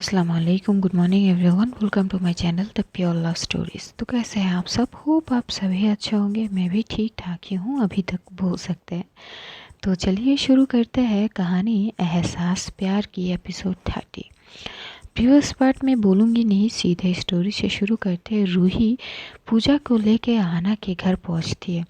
अस्सलाम वालेकुम, good morning everyone. Welcome to my channel the pure love stories. तो कैसे हैं आप सब? होप आप सभी अच्छे होंगे। मैं भी ठीक ठाक ही हूँ, अभी तक बोल सकते हैं। तो चलिए शुरू करते हैं कहानी एहसास प्यार की एपिसोड 30। प्रीवियस पार्ट में बोलूँगी नहीं, सीधे स्टोरी से शुरू करते हैं। रूही पूजा को लेके आहाना के घर पहुँचती है।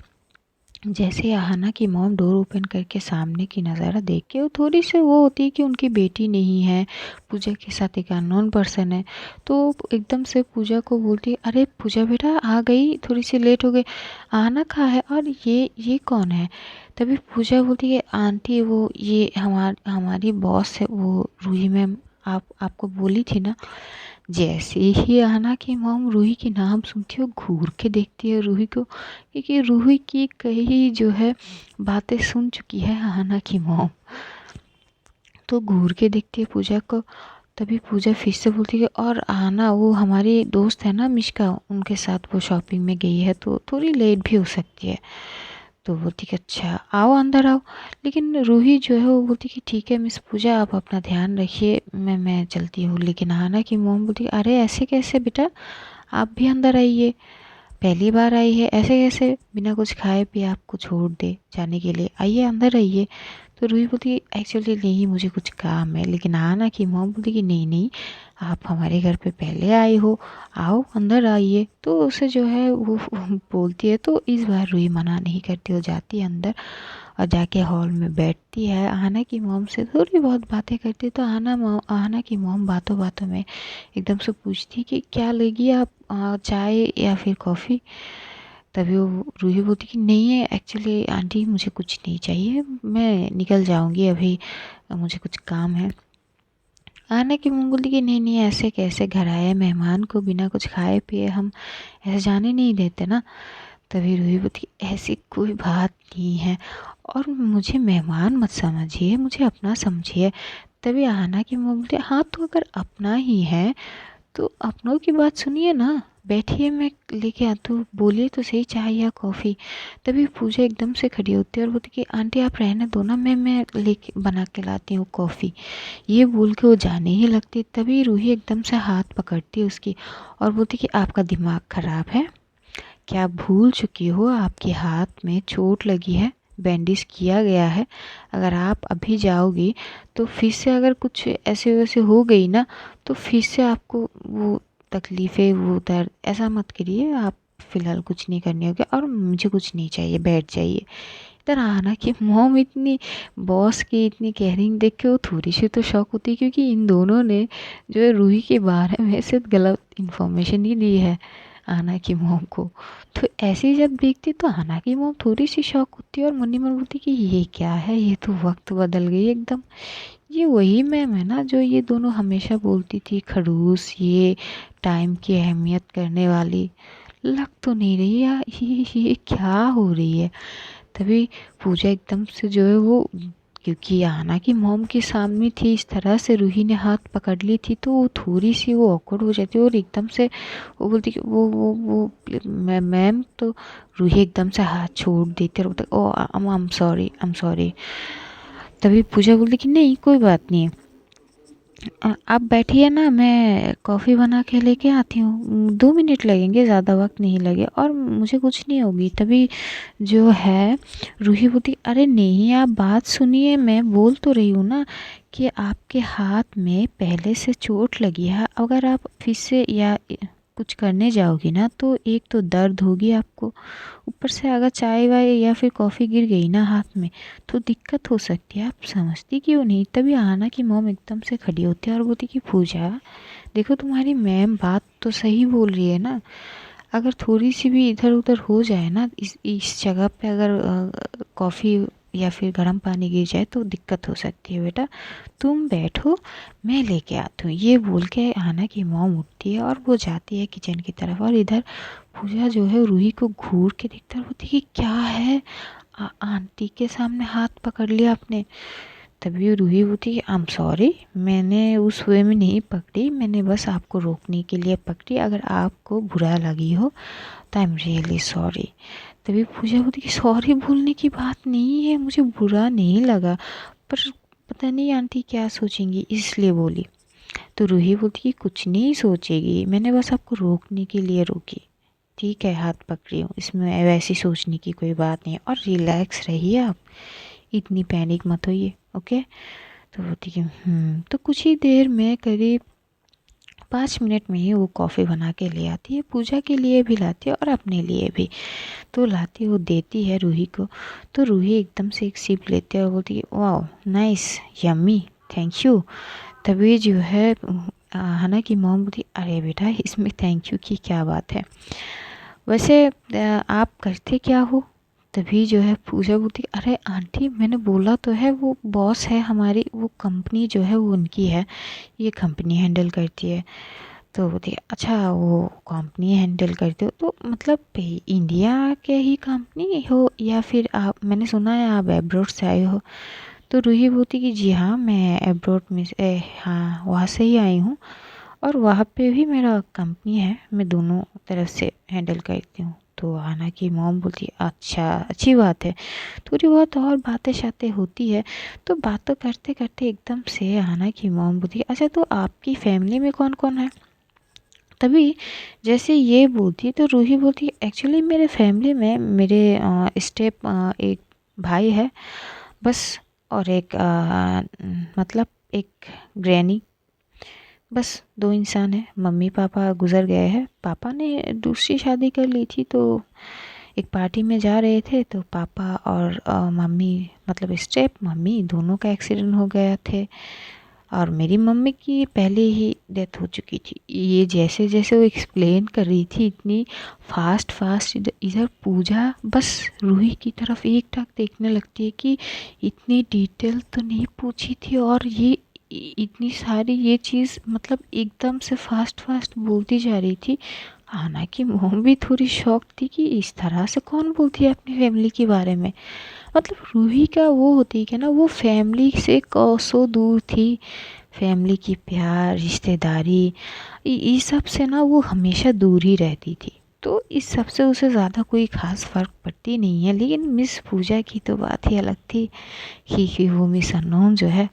जैसे आहाना की मॉम डोर ओपन करके सामने की नज़ारा देख के वो थोड़ी सी वो होती है कि उनकी बेटी नहीं है, पूजा के साथ एक अननोन पर्सन है। तो एकदम से पूजा को बोलती है, अरे पूजा बेटा आ गई, थोड़ी सी लेट हो गई, आहाना कहाँ है और ये कौन है? तभी पूजा बोलती है, आंटी वो ये हमारी बॉस है, वो रूही मैम, आपको बोली थी ना। जैसे ही आहाना की मॉम रूही के नाम सुनती है, वो घूर के देखती है रूही को, क्योंकि रूही की कई जो है बातें सुन चुकी है आहाना की मॉम। तो घूर के देखती है पूजा को। तभी पूजा फिर से बोलती है, और आहाना वो हमारी दोस्त है ना मिश्का, उनके साथ वो शॉपिंग में गई है, तो थोड़ी लेट भी हो सकती है। तो बोलती कि अच्छा आओ अंदर आओ। लेकिन रूही जो है वो बोलती कि ठीक है मिस पूजा, आप अपना ध्यान रखिए, मैं चलती हूँ। लेकिन आहाना की मॉम बोलती, अरे ऐसे कैसे बेटा, आप भी अंदर आइए, पहली बार आई है, ऐसे कैसे बिना कुछ खाए पिए आपको छोड़ दे जाने के लिए, आइए अंदर आइए। तो रूही बोलती एक्चुअली नहीं, मुझे कुछ काम है। लेकिन आना की मॉम बोलती कि नहीं नहीं, आप हमारे घर पे पहले आई हो, आओ अंदर आइए। तो उसे जो है वो बोलती है, तो इस बार रूही मना नहीं करती, हो जाती है अंदर और जाके हॉल में बैठती है। आहाना की मॉम से थोड़ी बहुत बातें करती है। तो आहाना की मॉम बातों बातों में एकदम से पूछती कि क्या लेगी आप, चाय या फिर कॉफ़ी? तभी वो रूही बोलती कि नहीं है एक्चुअली आंटी, मुझे कुछ नहीं चाहिए, मैं निकल जाऊंगी अभी, मुझे कुछ काम है। आहाना की मॉम बोलती कि नहीं नहीं, ऐसे कैसे, घर आए मेहमान को बिना कुछ खाए पिए हम ऐसे जाने नहीं देते ना। तभी रूही बोलती ऐसी कोई बात नहीं है, और मुझे मेहमान मत समझिए, मुझे अपना समझिए। तभी आहाना की मम्मी बोलती हाँ तो अगर अपना ही है तो अपनों की बात सुनिए ना, बैठिए मैं लेके आती हूँ, बोलिए तो सही चाय या कॉफ़ी। तभी पूजा एकदम से खड़ी होती है और बोलती कि आंटी आप रहने दो ना, मैं लेके बना के लाती हूँ कॉफ़ी। ये बोल के वो जाने ही लगती। तभी रूही एकदम से हाथ पकड़ती है उसकी और बोलती कि आपका दिमाग खराब है क्या, आप भूल चुकी हो आपके हाथ में चोट लगी है, बैंडेज किया गया है। अगर आप अभी जाओगी तो फिर से अगर कुछ ऐसे वैसे हो गई ना, तो फिर से आपको वो तकलीफ़ें, वो दर्द, ऐसा मत करिए आप, फ़िलहाल कुछ नहीं करनी होगी और मुझे कुछ नहीं चाहिए, बैठ जाइए। इधर आना कि मॉम इतनी, बॉस की इतनी केयरिंग देख के वो थोड़ी सी तो शॉक होती है, क्योंकि इन दोनों ने जो है रूही के बारे में सिर्फ गलत इन्फॉर्मेशन ही दी है आना की मॉम को। तो ऐसे ही जब देखती तो आना की मॉम थोड़ी सी शॉक होती है और मन ही मन बोलती कि ये क्या है, ये तो वक्त बदल गई एकदम। ये वही मैम है ना जो ये दोनों हमेशा बोलती थी, खड़ूस, ये टाइम की अहमियत करने वाली। लग तो नहीं रही यार, ये क्या हो रही है? तभी पूजा एकदम से जो है वो, क्योंकि आना की मॉम के सामने थी, इस तरह से रूही ने हाथ पकड़ ली थी, तो वो थोड़ी सी वो ऑकवर्ड हो जाती है और एकदम से वो बोलती कि वो मैम। तो रूही एकदम से हाथ छोड़ देती है और बोलती oh I am sorry, I am sorry. तभी पूजा बोलती कि नहीं कोई बात नहीं, आप बैठिए ना, मैं कॉफ़ी बना के लेके आती हूँ, 2 मिनट लगेंगे, ज़्यादा वक्त नहीं लगे और मुझे कुछ नहीं होगी। तभी जो है रूही बोलती अरे नहीं आप बात सुनिए, मैं बोल तो रही हूँ ना कि आपके हाथ में पहले से चोट लगी है, अगर आप फिर से या कुछ करने जाओगी ना तो एक तो दर्द होगी आपको, ऊपर से अगर चाय वाय या फिर कॉफ़ी गिर गई ना हाथ में तो दिक्कत हो सकती है, आप समझती क्यों नहीं? तभी आना की मॉम एकदम से खड़ी होती है और बोलती कि पूजा देखो, तुम्हारी मैम बात तो सही बोल रही है ना, अगर थोड़ी सी भी इधर उधर हो जाए ना, इस जगह पे अगर कॉफ़ी या फिर गर्म पानी गिर जाए तो दिक्कत हो सकती है, बेटा तुम बैठो, मैं लेके आती हूँ। ये बोल के आना की मॉम उठती है और वो जाती है किचन की तरफ। और इधर पूजा जो है रूही को घूर के देखता है, बोलती कि क्या है, आंटी के सामने हाथ पकड़ लिया आपने? तभी रूही बोलती आई एम सॉरी, मैंने उस वे में नहीं पकड़ी, मैंने बस आपको रोकने के लिए पकड़ी, अगर आपको बुरा लगी हो तो आई एम रियली सॉरी। तभी पूजा बोलती कि सॉरी बोलने की बात नहीं है, मुझे बुरा नहीं लगा, पर पता नहीं आंटी क्या सोचेंगी इसलिए बोली। तो रूही बोलती कि कुछ नहीं सोचेगी, मैंने बस आपको रोकने के लिए रोकी, ठीक है, हाथ पकड़ी हूँ, इसमें वैसी सोचने की कोई बात नहीं है, और रिलैक्स रहिए आप, इतनी पैनिक मत होइए, ओके। तो बोलती कि तो कुछ ही देर में, करीब 5 मिनट में ही वो कॉफ़ी बना के ले आती है, पूजा के लिए भी लाती है और अपने लिए भी। तो लाती वो देती है रूही को, तो रूही एकदम से एक सिप लेती है और बोलती है वाह नाइस, यम्मी, थैंक यू। तभी जो है हना की मॉम बोलती अरे बेटा इसमें थैंक यू की क्या बात है, वैसे आप करते क्या हो। तभी जो है पूजा बोलती अरे आंटी मैंने बोला तो है, वो बॉस है हमारी, वो कंपनी जो है वो उनकी है, ये कंपनी हैंडल करती है। तो बोलती अच्छा वो कंपनी हैंडल करते हो तो मतलब इंडिया के ही कंपनी हो या फिर आप, मैंने सुना है आप एब्रोड से आए हो। तो रूही बोलती कि जी हाँ मैं एब्रोड में से हाँ वहाँ से ही आई हूँ, और वहाँ पे भी मेरा कंपनी है, मैं दोनों तरफ से हैंडल करती हूँ। तो आना की मॉम बोलती है अच्छा अच्छी बात है। थोड़ी बहुत और बातें शातें होती है, तो बातों करते करते एकदम से आना की मॉम बोलती है अच्छा तो आपकी फैमिली में कौन कौन है। तभी जैसे ये बोलती है तो रूही बोलती है एक्चुअली मेरे फैमिली में मेरे स्टेप एक भाई है बस, और एक मतलब एक ग्रैनी, बस दो इंसान हैं। मम्मी पापा गुज़र गए हैं, पापा ने दूसरी शादी कर ली थी, तो एक पार्टी में जा रहे थे तो पापा और मम्मी मतलब स्टेप मम्मी दोनों का एक्सीडेंट हो गया थे, और मेरी मम्मी की पहले ही डेथ हो चुकी थी। ये जैसे जैसे वो एक्सप्लेन कर रही थी इतनी फास्ट फास्ट, इधर पूजा बस रूही की तरफ एक टक देखने लगती है कि इतनी डिटेल तो नहीं पूछी थी, और ये इतनी सारी ये चीज़ मतलब एकदम से फास्ट फास्ट बोलती जा रही थी। हालांकि मॉम भी थोड़ी शॉक थी कि इस तरह से कौन बोलती है अपनी फैमिली के बारे में, मतलब रूही का वो होती है ना, वो फैमिली से कोसों दूर थी। फैमिली की प्यार रिश्तेदारी इस सब से ना वो हमेशा दूर ही रहती थी, तो इस सब से उसे ज़्यादा कोई ख़ास फ़र्क पड़ती नहीं है। लेकिन मिस पूजा की तो बात ही अलग थी कि वो मिस अननोन जो है।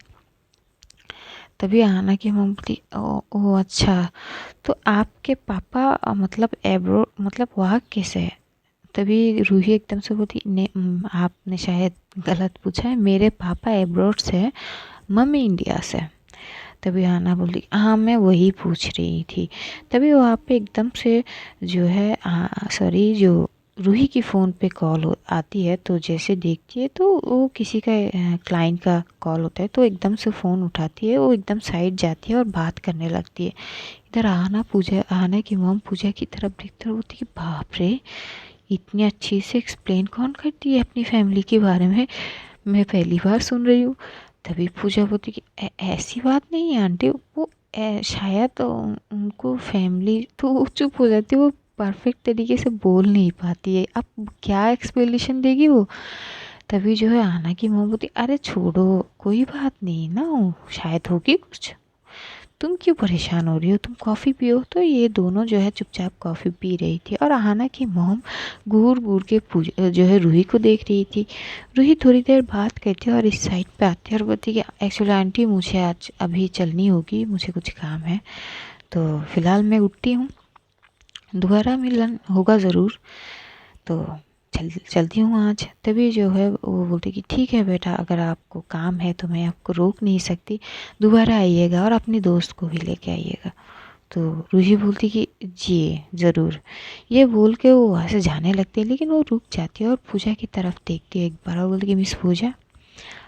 तभी आना की मम्मी बोली ओ अच्छा, तो आपके पापा मतलब एब्रो मतलब वहाँ कैसे है। तभी रूही एकदम से बोली ने आपने शायद गलत पूछा है, मेरे पापा एब्रोड से है, मम्मी इंडिया से। तभी आना बोली हाँ मैं वही पूछ रही थी। तभी वहाँ पे एकदम से जो है सॉरी जो रूही की फ़ोन पे कॉल आती है, तो जैसे देखती है तो वो किसी का क्लाइंट का कॉल होता है, तो एकदम से फ़ोन उठाती है, वो एकदम साइड जाती है और बात करने लगती है। इधर आना की मॉम पूजा की तरफ देखते होती है बाप रे, इतनी अच्छी से एक्सप्लेन कौन करती है अपनी फैमिली के बारे में, मैं पहली बार सुन रही हूँ। तभी पूजा बोलती कि ऐसी बात नहीं है आंटी, वो शायद उनको फैमिली, तो वो चुप हो जाती है, वो परफेक्ट तरीके से बोल नहीं पाती है, अब क्या एक्सप्लेनेशन देगी वो। तभी जो है आना की मम्मी बोलती अरे छोड़ो कोई बात नहीं ना, शायद होगी कुछ, तुम क्यों परेशान हो रही हो, तुम कॉफ़ी पियो। तो ये दोनों जो है चुपचाप कॉफ़ी पी रही थी, और आहाना की मॉम घूर घूर के जो है रूही को देख रही थी। रूही थोड़ी देर बात करती है और इस साइड पे आती है और बोलती कि एक्चुअली आंटी मुझे आज अभी चलनी होगी, मुझे कुछ काम है, तो फ़िलहाल मैं उठती हूँ, दोबारा मिलन होगा ज़रूर, तो चलती हूँ आज। तभी जो है वो बोलती कि ठीक है बेटा, अगर आपको काम है तो मैं आपको रोक नहीं सकती, दोबारा आइएगा और अपने दोस्त को भी लेके आइएगा। तो रूही बोलती कि जी ज़रूर, ये बोल के वो वहाँ से जाने लगती है, लेकिन वो रुक जाती है और पूजा की तरफ देखती है एक बार और बोलती कि मिस पूजा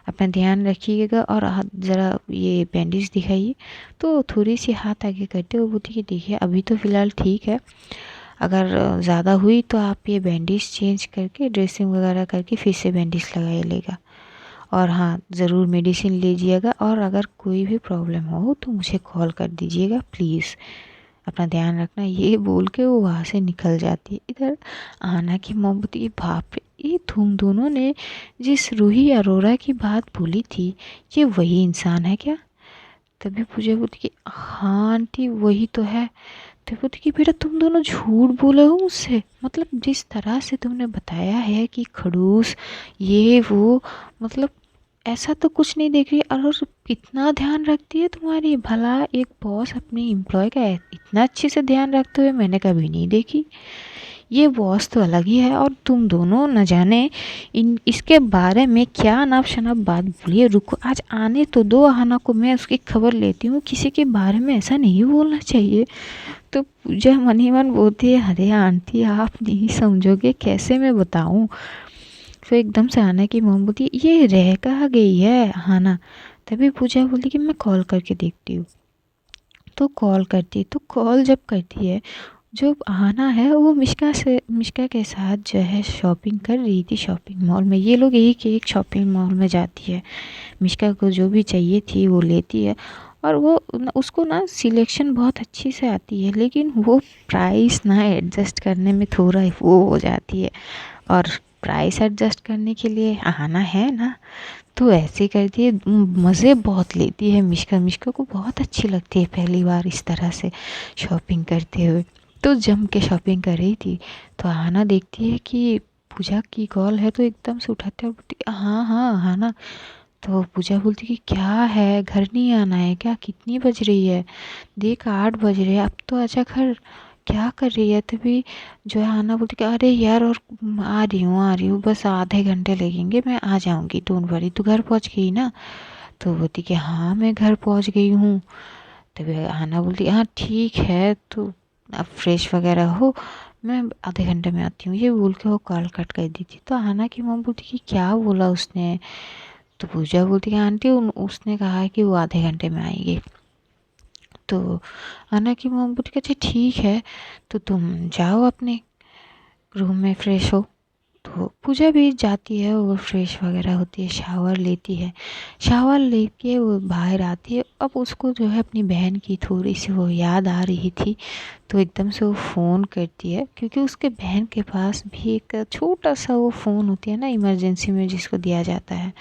अपना ध्यान रखिएगा और ज़रा ये बैंडेज दिखाइए। तो थोड़ी सी हाथ आगे करते वो बोलती कि देखिए अभी तो फ़िलहाल ठीक है, अगर ज़्यादा हुई तो आप ये बैंडेज चेंज करके ड्रेसिंग वगैरह करके फिर से बैंडेज लगाइए लेगा, और हाँ ज़रूर मेडिसिन लीजिएगा, और अगर कोई भी प्रॉब्लम हो तो मुझे कॉल कर दीजिएगा प्लीज़, अपना ध्यान रखना। ये बोल के वो वहाँ से निकल जाती है। इधर आना की मोहब्बती बाप रे, ये तुम दोनों ने जिस रूही अरोरा की बात बोली थी, ये वही इंसान है क्या। तभी पूजा बोलती कि हाँ आंटी वही तो है। तो बोलती कि बेटा तुम दोनों झूठ बोले हो मुझसे, मतलब जिस तरह से तुमने बताया है कि खड़ूस ये वो, मतलब ऐसा तो कुछ नहीं देख रही, और कितना ध्यान रखती है तुम्हारी, भला एक बॉस अपने एम्प्लॉय का इतना अच्छे से ध्यान रखते हुए मैंने कभी नहीं देखी। ये बॉस तो अलग ही है, और तुम दोनों न जाने इन इसके बारे में क्या अनाप शनाप बात बोलिए। रुको, आज आने तो दो आहाना को, मैं उसकी खबर लेती हूँ। किसी के बारे में ऐसा नहीं बोलना चाहिए। तो पूजा मन ही मन बोलती है, अरे आंटी आप नहीं समझोगे, कैसे मैं बताऊँ। फिर एकदम से आना की मॉम बोलती है, ये रह कहाँ गई है आहाना। तभी पूजा बोलती कि मैं कॉल करके देखती हूँ। तो कॉल करती है, तो कॉल जब करती है, जो आना है वो मिश्का के साथ जो है शॉपिंग कर रही थी शॉपिंग मॉल में। ये लोग एक एक शॉपिंग मॉल में जाती है, मिश्का को जो भी चाहिए थी वो लेती है। और वो उसको ना सिलेक्शन बहुत अच्छी से आती है, लेकिन वो प्राइस ना एडजस्ट करने में थोड़ा वो हो जाती है। और प्राइस एडजस्ट करने के लिए आना है ना, तो ऐसे करती है, मज़े बहुत लेती है मिश्का। मिश्का को बहुत अच्छी लगती है पहली बार इस तरह से शॉपिंग करते हुए। तो जम के शॉपिंग कर रही थी, तो आना देखती है कि पूजा की कॉल है, तो एकदम से उठाते और बोलती हाँ हाँ हाँ ना। तो पूजा बोलती कि क्या है, घर नहीं आना है क्या, कितनी बज रही है, देख 8 बज रहे हैं, अब तो आजा घर, क्या कर रही है। तभी जो है आना बोलती कि अरे यार, और आ रही हूँ, बस आधे घंटे लगेंगे, मैं आ जाऊँगी, डोंट वरी। तू घर पहुँच गई ना। तो बोलती कि हाँ मैं घर पहुँच गई हूँ। तभी आना बोलती हाँ ठीक है, तो अब फ्रेश वगैरह हो, मैं आधे घंटे में आती हूँ। ये बोल के वो कॉल कट कर दी थी। तो आना की मम्मी बोलती कि क्या बोला उसने। तो पूजा बोलती कि आंटी उसने कहा है कि वो आधे घंटे में आएगी। तो आना की मम्मी बोलती कि अच्छा ठीक है, तो तुम जाओ अपने रूम में फ्रेश हो। तो पूजा भी जाती है, वो फ्रेश वगैरह होती है, शावर लेती है। शावर लेके वो बाहर आती है। अब उसको जो है अपनी बहन की थोड़ी सी वो याद आ रही थी, तो एकदम से वो फ़ोन करती है, क्योंकि उसके बहन के पास भी एक छोटा सा वो फ़ोन होती है ना, इमरजेंसी में जिसको दिया जाता है,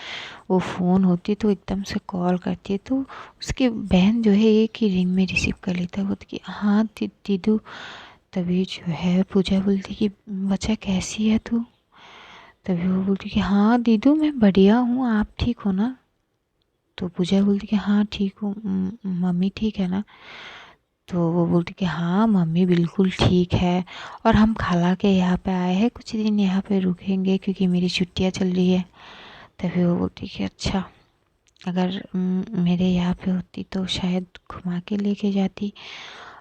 वो फ़ोन होती है। तो एकदम से कॉल करती है, तो उसकी बहन जो है एक ही रिंग में रिसीव कर लेता है। बोलती कि हाँ दीदू। तभी जो है पूजा बोलती कि बच्चा कैसी है तू। तभी वो बोलती कि हाँ दीदू मैं बढ़िया हूँ, आप ठीक हो ना। तो पूजा बोलती कि हाँ ठीक हूँ, मम्मी ठीक है ना। तो वो बोलती कि हाँ मम्मी बिल्कुल ठीक है, और हम खाला के यहाँ पे आए हैं, कुछ दिन यहाँ पे रुकेंगे क्योंकि मेरी छुट्टियाँ चल रही है। तभी वो बोलती कि अच्छा, अगर मेरे यहाँ पे होती तो शायद घुमा के लेके जाती।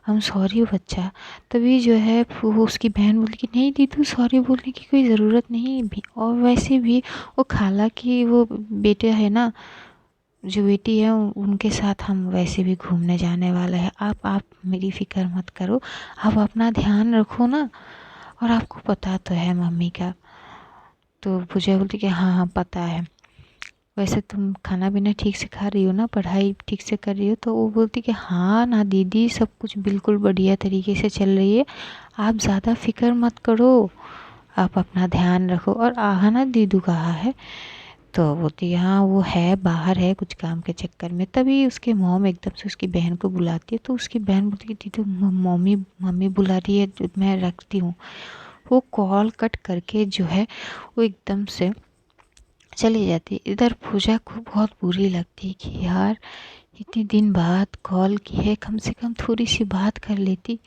हम सॉरी बच्चा। तभी जो है वो उसकी बहन बोली कि नहीं दीदू, सॉरी बोलने की कोई ज़रूरत नहीं भी, और वैसे भी वो खाला की वो बेटे है ना, जो बेटी है उनके साथ हम वैसे भी घूमने जाने वाले हैं। आप मेरी फ़िक्र मत करो, आप अपना ध्यान रखो ना, और आपको पता तो है मम्मी का। तो पूजा बोलती कि हाँ हाँ पता है, वैसे तुम खाना पीना ठीक से खा रही हो ना, पढ़ाई ठीक से कर रही हो। तो वो बोलती कि हाँ ना दीदी, सब कुछ बिल्कुल बढ़िया तरीके से चल रही है, आप ज़्यादा फिक्र मत करो, आप अपना ध्यान रखो। और आहा ना दीदू कहा है। तो बोलती है हाँ वो है, बाहर है कुछ काम के चक्कर में। तभी उसके मॉम एकदम से उसकी बहन को बुलाती है। तो उसकी बहन बोलती है दीदू मम्मी मम्मी बुला रही है, मैं रखती हूँ। वो कॉल कट करके जो है वो एकदम से चली जाती। इधर पूजा को बहुत बुरी लगती कि यार इतने दिन बाद कॉल की है, कम से कम थोड़ी सी बात कर लेती।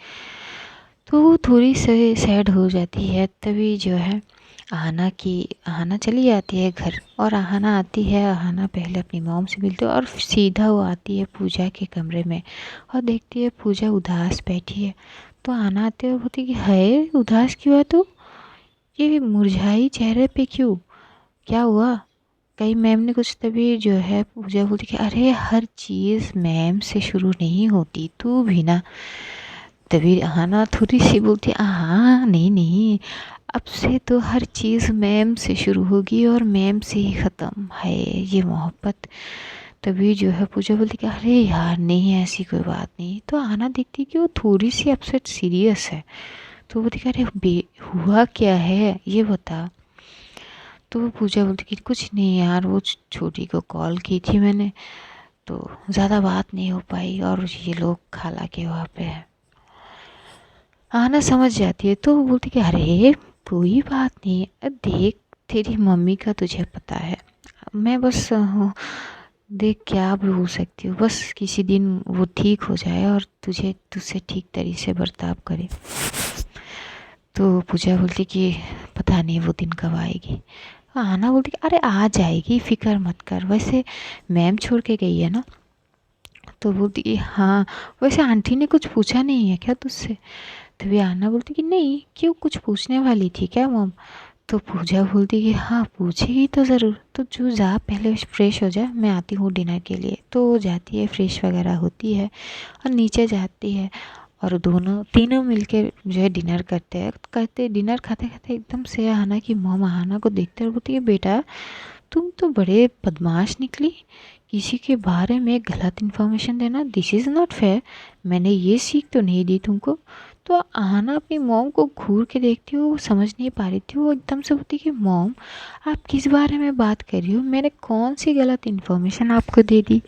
तो वो थोड़ी सी सैड हो जाती है। तभी जो है आहाना चली जाती है घर, और आहाना आती है। आहाना पहले अपनी मॉम से मिलती है, और सीधा वो आती है पूजा के कमरे में, और देखती है पूजा उदास बैठी है। तो आना आते हुए बोलती कि है उदास क्यों है तू, ये मुरझाई चेहरे पे क्यों, क्या हुआ कहीं मैम ने कुछ। तभी जो है पूजा बोलती कि अरे हर चीज़ मैम से शुरू नहीं होती, तू भी ना। तभी आना थोड़ी सी बोलती हाँ नहीं नहीं, अब से तो हर चीज़ मैम से शुरू होगी और मैम से ही ख़त्म है ये मोहब्बत। तभी जो है पूजा बोलती कि अरे यार नहीं ऐसी कोई बात नहीं। तो आना देखती कि वो थोड़ी सी अपसेट सीरियस है। तो वो देखा अरे हुआ क्या है ये बता। तो वो पूजा बोलती कि कुछ नहीं यार, वो छोटी को कॉल की थी मैंने, तो ज़्यादा बात नहीं हो पाई, और ये लोग खाला के वहाँ पे है। आना समझ जाती है, तो वो बोलती कि अरे कोई बात नहीं, देख तेरी मम्मी का तुझे पता है, मैं बस देख क्या बोल सकती हूँ, बस किसी दिन वो ठीक हो जाए और तुझे तुझसे ठीक तरीके से बर्ताव करे। तो पूजा बोलती कि पता नहीं वो दिन कब आएगी। आना बोलती कि अरे आ जाएगी, फिक्र मत कर, वैसे मैम छोड़ के गई है ना। तो बोलती कि हाँ, वैसे आंटी ने कुछ पूछा नहीं है क्या तुझसे? तभी आना बोलती कि नहीं, क्यों, कुछ पूछने वाली थी क्या मम? तो पूजा बोलती कि हाँ पूछेगी तो ज़रूर, तो जो जा पहले फ्रेश हो जा, मैं आती हूँ डिनर के लिए। तो जाती है, फ्रेश वगैरह होती है और नीचे जाती है और दोनों तीनों मिलके जो है डिनर करते डिनर खाते खाते एकदम से आना की मॉम आना को देखते और बोलती है बेटा तुम तो बड़े बदमाश निकली, किसी के बारे में गलत इन्फॉर्मेशन देना दिस इज़ नॉट फेयर, मैंने ये सीख तो नहीं दी तुमको। तो आना अपनी मॉम को घूर के देखती हो, वो समझ नहीं पा रही थी, वो एकदम से बोलती कि मॉम आप किस बारे में बात कर रही हो, मैंने कौन सी गलत इन्फॉर्मेशन आपको दे दी?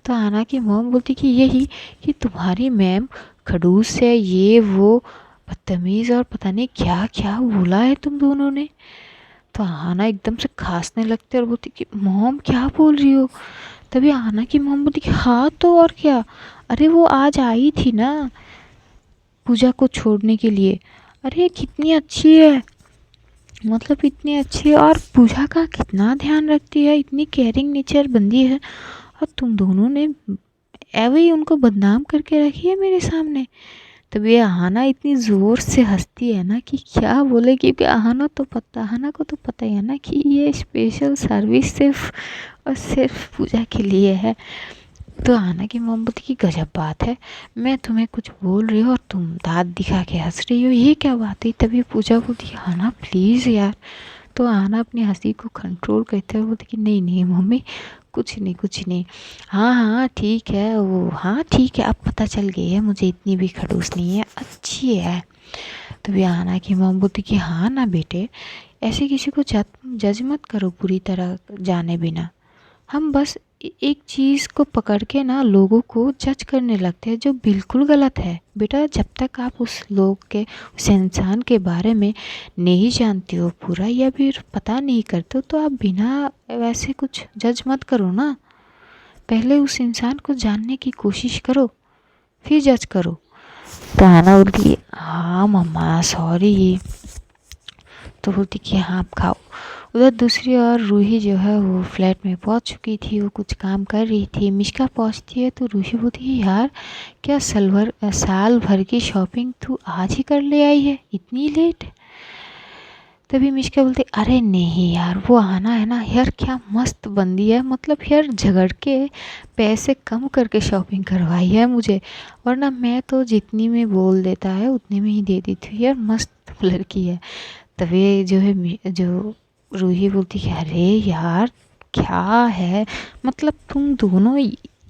तो आना की मॉम बोलती कि यही कि तुम्हारी मैम खड़ूस है, ये वो बदतमीज़ और पता नहीं क्या क्या बोला है तुम दोनों ने। तो आना एकदम से खांसने लगते और बोलती कि मॉम क्या बोल रही हो? तभी आना की मॉम बोलती कि हाँ तो और क्या, अरे वो आज आई थी ना पूजा को छोड़ने के लिए, अरे कितनी अच्छी है, मतलब इतनी अच्छी है और पूजा का कितना ध्यान रखती है, इतनी केयरिंग नेचर बंदी है, और तुम दोनों ने ऐवे ही उनको बदनाम करके रखी है मेरे सामने। तब ये आहाना इतनी ज़ोर से हंसती है ना कि क्या बोले, क्योंकि आहाना को तो पता ही है ना कि ये स्पेशल सर्विस सिर्फ और सिर्फ पूजा के लिए है। तो आना की मोमबत्ती की गजब बात है, मैं तुम्हें कुछ बोल रही हूँ और तुम दांत दिखा के हंस रही हो, ये क्या बात है? तभी पूजा बोलती है आना प्लीज़ यार। तो आना अपनी हंसी को कंट्रोल करते हुए बोलती कि नहीं नहीं मम्मी, कुछ नहीं कुछ नहीं, हाँ हाँ ठीक है वो, हाँ ठीक है अब पता चल गई है मुझे, इतनी भी खड़ूस नहीं है, अच्छी है। तभी आना की मॉम बोलती कि हाँ ना बेटे, ऐसे किसी को जज मत करो पूरी तरह जाने बिना, हम बस एक चीज़ को पकड़ के ना लोगों को जज करने लगते हैं जो बिल्कुल गलत है। बेटा जब तक आप उस लोग के, उस इंसान के बारे में नहीं जानते हो पूरा या फिर पता नहीं करते हो, तो आप बिना वैसे कुछ जज मत करो ना, पहले उस इंसान को जानने की कोशिश करो फिर जज करो। तो आना बोलती हाँ मम्मा सॉरी। तो बोलती कि हाँ आप खाओ। उधर दूसरी ओर रूही जो है वो फ्लैट में पहुंच चुकी थी, वो कुछ काम कर रही थी। मिष्का पहुंचती है तो रूही बोलती है यार क्या साल भर की शॉपिंग तू आज ही कर ले आई है इतनी लेट? तभी मिष्का बोलती अरे नहीं यार वो आना है ना यार, क्या मस्त बंदी है, मतलब यार झगड़ के पैसे कम करके शॉपिंग करवाई है मुझे, वरना मैं तो जितनी में बोल देता है उतनी में ही दे देती हूँ यार, मस्त लड़की है। तभी जो है जो रूही बोलती है अरे यार क्या है, मतलब तुम दोनों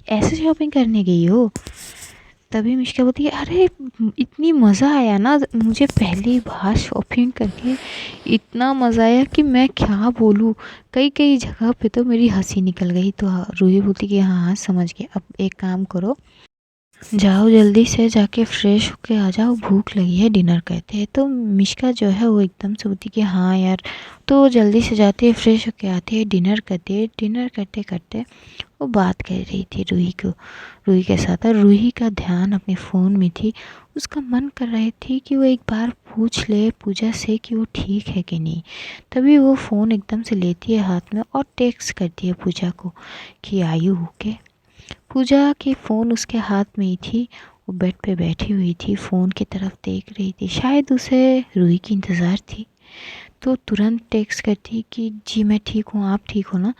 ऐसे शॉपिंग करने गई हो? तभी मिष्का बोलती है अरे इतनी मज़ा आया ना मुझे पहली बार शॉपिंग करके, इतना मज़ा आया कि मैं क्या बोलूँ, कई कई जगह पे तो मेरी हंसी निकल गई। तो रूही बोलती कि हाँ हाँ समझ गए, अब एक काम करो, जाओ जल्दी से जाके फ्रेश होके आ जाओ, भूख लगी है डिनर करते हैं। तो मिष्का जो है वो एकदम से बोलती कि हाँ यार, तो जल्दी से जाती है फ्रेश होके आती है, डिनर करती है। डिनर करते करते वो बात कर रही थी रूही के साथ, और रूही का ध्यान अपने फ़ोन में थी। उसका मन कर रही थी कि वो एक बार पूछ ले पूजा से कि वो ठीक है कि नहीं। तभी वो फ़ोन एकदम से लेती है हाथ में और टेक्स्ट करती है पूजा को कि आयु ओके। पूजा की फ़ोन उसके हाथ में ही थी, वो बेड पे बैठी हुई थी, फ़ोन की तरफ देख रही थी, शायद उसे रूही की इंतज़ार थी। तो तुरंत टेक्स्ट करती कि जी मैं ठीक हूँ, आप ठीक हो ना?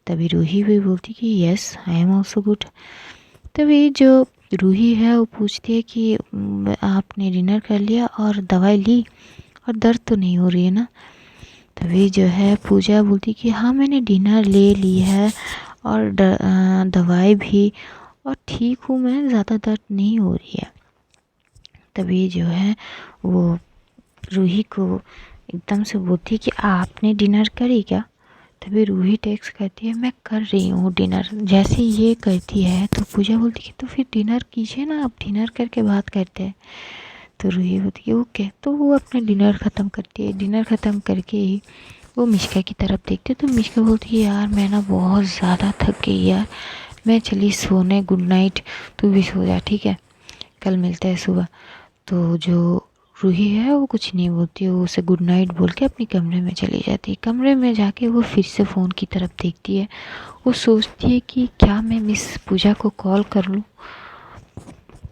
तभी रूही भी बोलती कि yes I am also good. तभी जो रूही है वो पूछती है कि आपने डिनर कर लिया और दवाई ली और दर्द तो नहीं हो रही है ना? तभी जो है पूजा बोलती कि हाँ मैंने डिनर ले ली है और दवाई भी, और ठीक हूँ मैं, ज़्यादा दर्द नहीं हो रही है। तभी जो है वो रूही को एकदम से बोलती है कि आपने डिनर करी क्या? तभी रूही टेक्स्ट करती है मैं कर रही हूँ डिनर। जैसे ये करती है तो पूजा बोलती है तो फिर डिनर कीजिए ना, आप डिनर करके बात करते हैं। तो रूही बोलती है ओके। तो वो अपना डिनर ख़त्म करती है, डिनर ख़त्म करके ही वो मिश्का की तरफ देखती है तो मिश्का बोलती है यार मैं ना बहुत ज़्यादा थक गई यार, मैं चली सोने, गुड नाइट, तू भी सो जा, ठीक है, कल मिलते हैं सुबह। तो जो रूही है वो कुछ नहीं बोलती है, वो उसे गुड नाइट बोल के अपने कमरे में चली जाती है। कमरे में जाके वो फिर से फ़ोन की तरफ देखती है। वो सोचती है कि क्या मैं मिस पूजा को कॉल कर लूँ।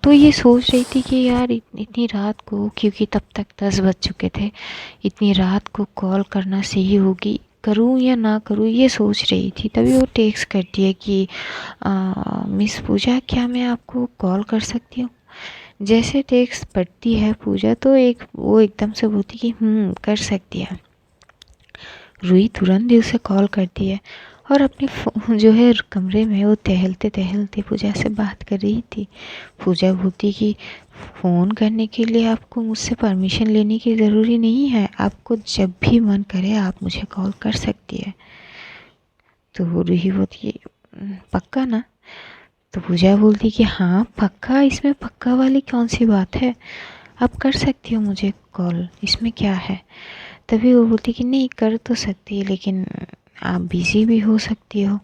तो ये सोच रही थी कि यार इतनी रात को, क्योंकि तब तक 10 बज चुके थे, इतनी रात को कॉल करना सही होगी, करूँ या ना करूँ ये सोच रही थी। तभी वो टेक्स्ट करती है कि मिस पूजा क्या मैं आपको कॉल कर सकती हूँ। जैसे टेक्स्ट पढ़ती है पूजा तो वो एकदम से बोलती कि कर सकती है। रूही तुरंत ही उसे कॉल करती है और अपने जो है कमरे में वो टहलते टहलते पूजा से बात कर रही थी। पूजा बोलती कि फ़ोन करने के लिए आपको मुझसे परमिशन लेने की ज़रूरी नहीं है, आपको जब भी मन करे आप मुझे कॉल कर सकती है। तो रूही बोलती पक्का ना? तो पूजा बोलती कि हाँ पक्का, इसमें पक्का वाली कौन सी बात है, आप कर सकती हो मुझे कॉल, इसमें क्या है। तभी वो बोलती कि नहीं कर तो सकती है लेकिन आप बिज़ी भी हो सकती हो।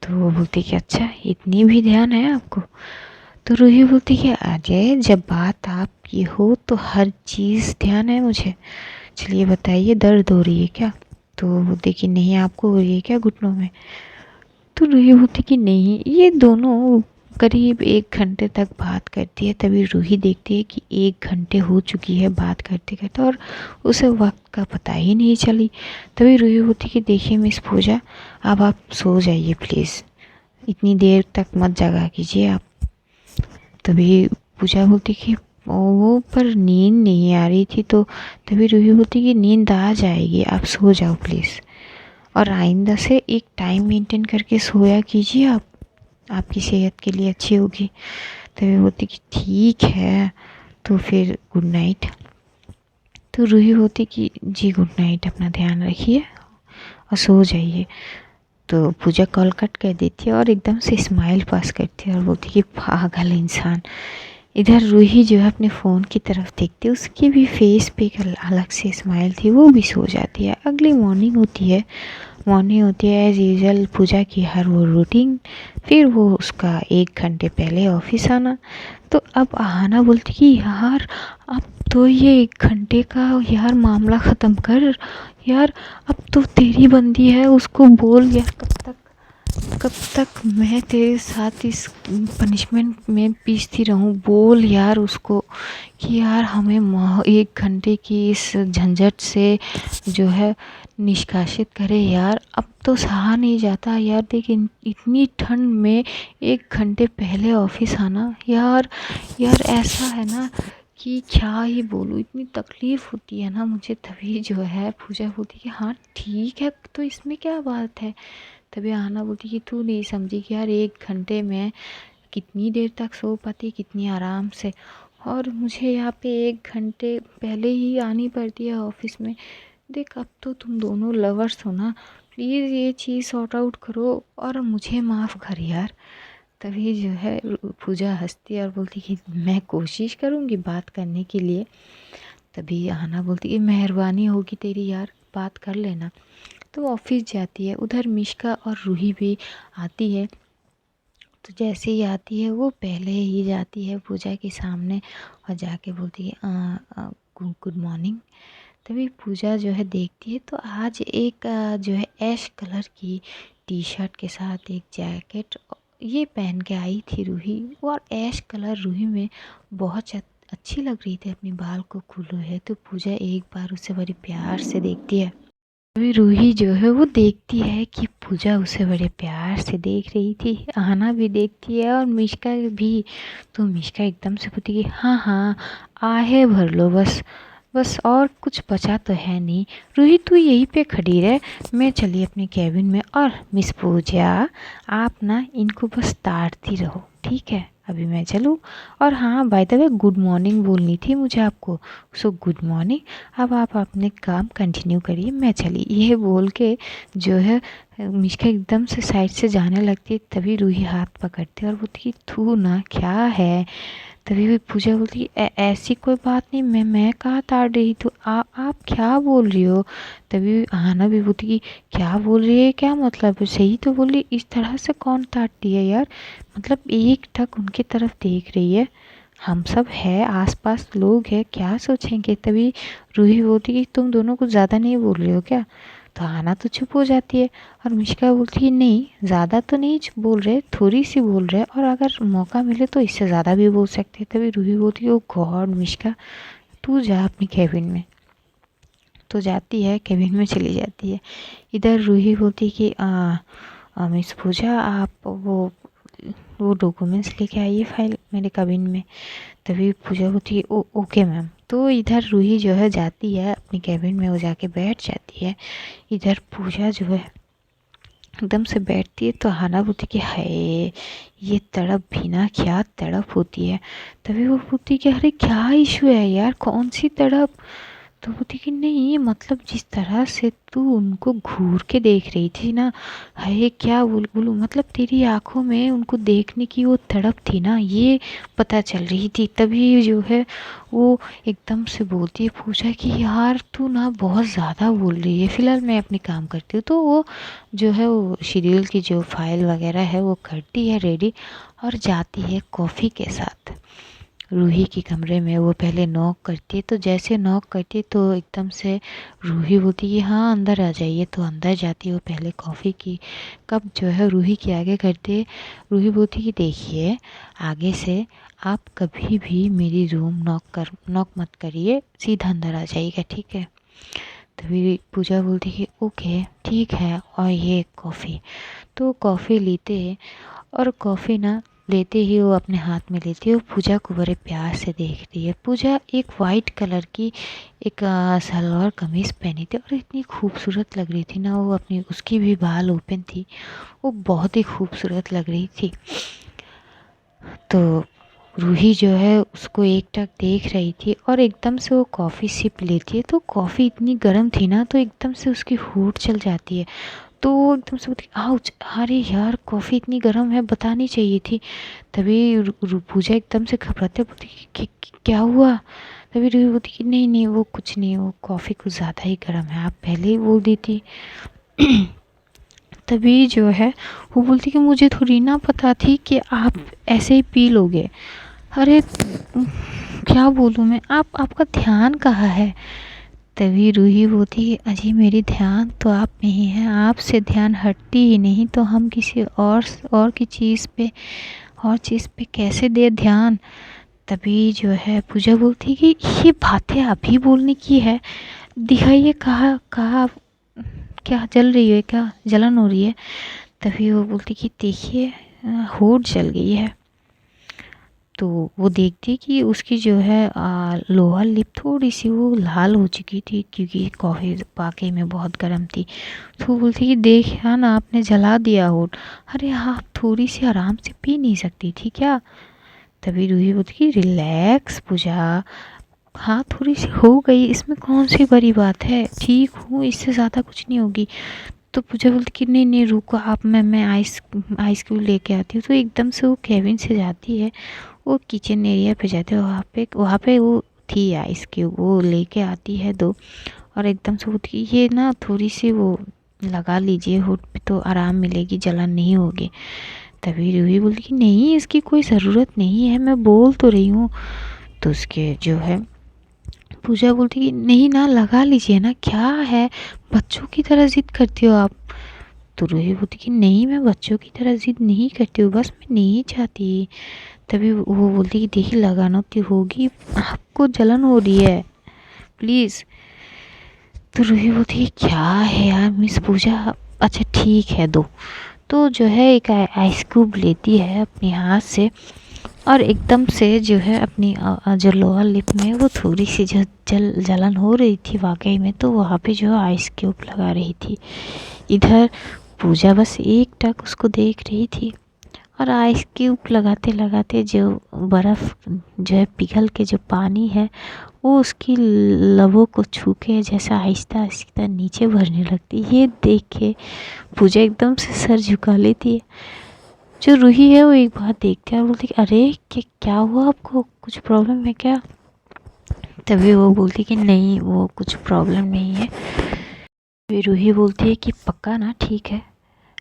तो वो बोलती कि अच्छा इतनी भी ध्यान है आपको। तो रूही बोलती कि अजय जब बात आपकी हो तो हर चीज़ ध्यान है मुझे, चलिए बताइए दर्द हो रही है क्या। तो वो बोलती कि नहीं, आपको हो रही है क्या घुटनों में। तो रूही बोलती कि नहीं। ये दोनों करीब 1 घंटे तक बात करती है। तभी रूही देखती है कि 1 घंटे हो चुकी है बात करते करते और उसे वक्त का पता ही नहीं चली। तभी रूही बोलती कि देखिए मिस पूजा, अब आप सो जाइए प्लीज़, इतनी देर तक मत जगा कीजिए आप। तभी पूजा बोलती कि वो पर नींद नहीं आ रही थी। तो तभी रूही बोलती कि नींद आ जाएगी, आप सो जाओ प्लीज़, और आइंदा से एक टाइम मेंटेन करके सोया कीजिए आप, आपकी सेहत के लिए अच्छी होगी। तभी बोलती कि ठीक है, तो फिर गुड नाइट। तो रूही बोलती कि जी गुड नाइट, अपना ध्यान रखिए और सो जाइए। तो पूजा कॉल कट कर देती है और एकदम से स्माइल पास करती है और बोलती कि पागल इंसान। इधर रूही जो है अपने फ़ोन की तरफ देखती है, उसकी भी फेस पे एक अलग से स्माइल थी, वो भी सो जाती है। अगली मॉर्निंग होती है एज़ यूजल पूजा की हर वो रूटीन। फिर वो उसका 1 घंटे पहले ऑफिस आना। तो अब आहाना बोलती कि यार अब तो ये 1 घंटे का यार मामला ख़त्म कर यार, अब तो तेरी बंदी है, उसको बोल यार कब तक मैं तेरे साथ इस पनिशमेंट में पीसती रहूं, बोल यार उसको कि यार हमें 1 घंटे की इस झंझट से जो है निष्कासित करे यार, अब तो सहा नहीं जाता यार। देख इतनी ठंड में 1 घंटे पहले ऑफिस आना यार, यार ऐसा है ना कि क्या ही बोलूँ, इतनी तकलीफ़ होती है ना मुझे। तभी जो है पूजा बोलती कि हाँ ठीक है, तो इसमें क्या बात है। तभी आना बोलती कि तू नहीं समझी कि यार 1 घंटे में कितनी देर तक सो पाती, कितनी आराम से, और मुझे यहाँ पे 1 घंटे पहले ही आनी पड़ती है ऑफिस में। देख अब तो तुम दोनों लवर्स हो ना, प्लीज़ ये चीज़ सॉर्ट आउट करो और मुझे माफ़ कर यार। तभी जो है पूजा हंसती है और बोलती कि मैं कोशिश करूँगी बात करने के लिए। तभी आना बोलती कि मेहरबानी होगी तेरी यार, बात कर लेना। तो ऑफिस जाती है, उधर मिश्का और रूही भी आती है। तो जैसे ही आती है वो पहले ही जाती है पूजा के सामने और जाके बोलती है गुड मॉर्निंग। तभी पूजा जो है देखती है तो आज एक जो है ऐश कलर की टी शर्ट के साथ एक जैकेट ये पहन के आई थी रूही, और ऐश कलर रूही में बहुत अच्छी लग रही थी, अपने बाल को खुले है। तो पूजा एक बार उसे बड़ी प्यार से देखती है। अभी रूही जो है वो देखती है कि पूजा उसे बड़े प्यार से देख रही थी, आना भी देखती है और मिश्का भी। तो मिश्का एकदम से बोलती कि हाँ हाँ आहे भर लो बस, बस और कुछ बचा तो है नहीं। रूही तू यहीं पे खड़ी रहे, मैं चली अपने कैबिन में, और मिस पूजा आप ना इनको बस ताड़ती रहो, ठीक है, अभी मैं चलूँ। और हाँ by the way good morning बोलनी थी मुझे आपको, सो गुड मॉर्निंग। अब आप अपने काम कंटिन्यू करिए, मैं चली। ये बोल के जो है मिश्का एकदम से साइड से जाने लगती है। तभी रूही हाथ पकड़ती है और बोलती कि तू ना क्या है, तभी भी पूजा बोलती ऐसी कोई बात नहीं, मैं कहाँ ताड़ रही, तो आप क्या बोल रही हो। तभी आना भी बोलती कि क्या बोल रही है, क्या मतलब है, सही तो बोल रही, इस तरह से कौन ताड़ती है यार। मतलब एक टक उनकी तरफ देख रही है, हम सब है आसपास लोग हैं, क्या सोचेंगे। तभी रूही बोलती कि तुम दोनों कुछ ज़्यादा नहीं बोल रहे हो क्या। तो आना तो चुप हो जाती है और मिश्का बोलती है नहीं ज़्यादा तो नहीं बोल रहे, थोड़ी सी बोल रहे, और अगर मौका मिले तो इससे ज़्यादा भी बोल सकते हैं। तभी रूही बोलती है ओ गॉड मिश्का, तू जा अपनी कैबिन में। तो जाती है, कैबिन में चली जाती है। इधर रूही बोलती है कि मिस पूजा आप वो डॉक्यूमेंट्स लेके आइए फाइल मेरे कैबिन में। तभी पूजा होती है ओ ओके मैम। तो इधर रूही जो है जाती है अपनी कैबिन में, वो जाके बैठ जाती है। इधर पूजा जो है एकदम से बैठती है तो हाना बोलती कि हाय ये तड़प भी ना, क्या तड़प होती है। तभी वो बोलती कि अरे क्या इशू है यार, कौन सी तड़प। तो बोलती कि नहीं मतलब जिस तरह से तू उनको घूर के देख रही थी ना, है क्या बोलूं, मतलब तेरी आंखों में उनको देखने की वो तड़प थी ना, ये पता चल रही थी। तभी जो है वो एकदम से बोलती है पूछा कि यार तू ना बहुत ज़्यादा बोल रही है, फ़िलहाल मैं अपने काम करती हूँ। तो वो जो है वो शेड्यूल की जो फाइल वगैरह है वो करती है रेडी और जाती है कॉफ़ी के साथ रूही के कमरे में। वो पहले नॉक करती है, तो जैसे नॉक करती है तो एकदम से रूही बोलती है कि हाँ अंदर आ जाइए। तो अंदर जाती है वो पहले कॉफ़ी की कप जो है रूही के आगे करती है। रूही बोलती है कि देखिए आगे से आप कभी भी मेरी रूम नॉक मत करिए, सीधा अंदर आ जाइएगा, ठीक है। तभी पूजा बोलती है कि ओके ठीक है, और ये कॉफ़ी। तो कॉफ़ी लेते हैं और कॉफ़ी ना लेते ही वो अपने हाथ में लेती है। वो पूजा को बड़े प्यार से देखती है। पूजा एक वाइट कलर की एक सलवार कमीज़ पहनी थी और इतनी खूबसूरत लग रही थी ना, वो अपनी उसकी भी बाल ओपन थी, वो बहुत ही खूबसूरत लग रही थी। तो रूही जो है उसको एकटक देख रही थी और एकदम से वो कॉफ़ी सिप लेती है। तो कॉफ़ी इतनी गर्म थी ना, तो एकदम से उसकी होठ चल जाती है। तो वो एकदम से बोलती आउच, अरे यार कॉफ़ी इतनी गर्म है, बतानी चाहिए थी। तभी पूजा एकदम से घबराते बोलती क्या हुआ। तभी रूही बोलती कि नहीं नहीं वो कुछ नहीं, वो कॉफ़ी कुछ ज़्यादा ही गर्म है, आप पहले ही बोल दी थी। तभी जो है वो बोलती कि मुझे थोड़ी ना पता थी कि आप ऐसे ही पी लोगे। अरे क्या बोलूँ मैं, आपका ध्यान कहाँ है। तभी रूही बोलती है अजी मेरी ध्यान तो आप में ही है, आपसे ध्यान हटती ही नहीं, तो हम किसी और की चीज़ पे कैसे दे ध्यान। तभी जो है पूजा बोलती कि ये बातें अभी बोलने की है, दिखाइए कहाँ कहाँ क्या जल रही है, क्या जलन हो रही है। तभी वो बोलती कि देखिए होठ जल गई है। तो वो देखती कि उसकी जो है लोअर लिप थोड़ी सी वो लाल हो चुकी थी, क्योंकि कॉफ़ी वाकई में बहुत गर्म थी। तो वो बोलती कि देख हाँ ना आपने जला दिया होठ, अरे आप थोड़ी सी आराम से पी नहीं सकती थी क्या। तभी रूही बोलती कि रिलैक्स पूजा, हाँ थोड़ी सी हो गई, इसमें कौन सी बड़ी बात है, ठीक हूँ, इससे ज़्यादा कुछ नहीं होगी। तो पूजा बोलती कि नहीं नहीं रुको आप, मैं आइस क्यूब लेके आती हूँ। तो एकदम से वो केबिन से जाती है, वो किचन एरिया पे जाते हैं, वहाँ पे वो थी आइस क्यूब, वो लेके आती है दो। और एकदम से बोलती ये ना थोड़ी सी वो लगा लीजिए होठ पे तो आराम मिलेगी, जलन नहीं होगी। तभी रूही बोलती कि नहीं इसकी कोई ज़रूरत नहीं है, मैं बोल तो रही हूँ। तो उसके जो है पूजा बोलती कि नहीं ना लगा लीजिए ना, क्या है बच्चों की तरह ज़िद करती हो आप। तो रूही बोलती कि नहीं मैं बच्चों की तरह ज़िद नहीं करती हूँ, बस मैं नहीं चाहती। तभी वो बोलती कि देखिए लगाना तो होगी, आपको जलन हो रही है प्लीज़। तो रूही बोलती है क्या है यार मिस पूजा, अच्छा ठीक है दो। तो जो है एक आइस क्यूब लेती है अपने हाथ से और एकदम से जो है अपनी जो लोअर लिप में वो थोड़ी सी जो जलन हो रही थी वाकई में, तो वहाँ पे जो आइस क्यूब लगा रही थी। इधर पूजा बस एक टक उसको देख रही थी और आइस क्यूब लगाते लगाते जो बर्फ़ जो है पिघल के जो पानी है वो उसकी लबों को छू के जैसा आहिस्ता आहिस्ता नीचे भरने लगती। ये देख के पूजा एकदम से सर झुका लेती है। जो रूही है वो एक बार देखती है और बोलती कि अरे क्या हुआ आपको, कुछ प्रॉब्लम है क्या। तभी वो बोलती कि नहीं वो कुछ प्रॉब्लम नहीं है। तभी रूही बोलती है कि पक्का ना, ठीक है